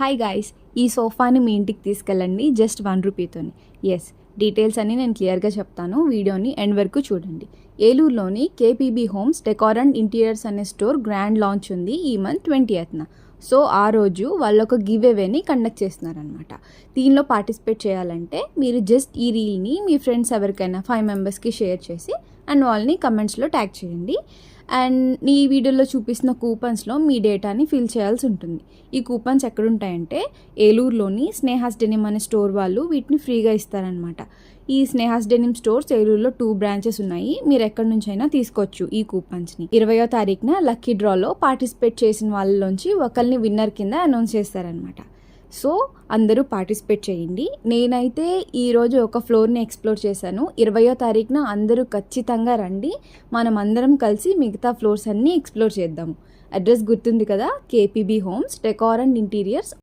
Hi guys, ఈ సోఫాని మీ ఇంటికి తీసుకెళ్ళండి జస్ట్ 1 రూపీతోని. ఎస్, డీటెయిల్స్ అన్నీ నేను క్లియర్గా చెప్తాను, వీడియోని ఎండ్ వరకు చూడండి. ఏలూరులోని కేపీబీ హోమ్స్ డెకార్ అండ్ ఇంటీరియర్స్ అనే స్టోర్ గ్రాండ్ లాంచ్ ఉంది ఈ మంత్ 20th. సో ఆ రోజు వాళ్ళు ఒక గివ్ అవేని కండక్ట్ చేస్తున్నారనమాట. దీనిలో పార్టిసిపేట్ చేయాలంటే మీరు జస్ట్ ఈ రీల్ని మీ ఫ్రెండ్స్ ఎవరికైనా 5 మెంబర్స్కి షేర్ చేసి అండ్ వాళ్ళని కమెంట్స్లో ట్యాగ్ చేయండి. అండ్ ఈ వీడియోలో చూపిస్తున్న కూపన్స్లో మీ డేటాని ఫిల్ చేయాల్సి ఉంటుంది. ఈ కూపన్స్ ఎక్కడుంటాయంటే ఏలూరులోని స్నేహాస్ డెనిమ్ అనే స్టోర్ వాళ్ళు వీటిని ఫ్రీగా ఇస్తారనమాట. ఈ స్నేహాస్ డెనిమ్ స్టోర్స్ ఏలూరులో 2 బ్రాంచెస్ ఉన్నాయి. మీరు ఎక్కడి నుంచైనా తీసుకోవచ్చు ఈ కూపన్స్ని. 20వ తారీఖున లక్కీ డ్రాలో పార్టిసిపేట్ చేసిన వాళ్ళలోంచి ఒకరిని విన్నర్ కింద అనౌన్స్ చేస్తారనమాట. సో అందరూ పార్టిసిపేట్ చేయండి. నేనైతే ఈరోజు ఒక ఫ్లోర్ని ఎక్స్ప్లోర్ చేశాను. 20వ తారీఖున అందరూ ఖచ్చితంగా రండి, మనం అందరం కలిసి మిగతా ఫ్లోర్స్ అన్నీ ఎక్స్ప్లోర్ చేద్దాము. అడ్రస్ గుర్తుంది కదా, కేపీబీ హోమ్స్ డెకార్ అండ్ ఇంటీరియర్స్,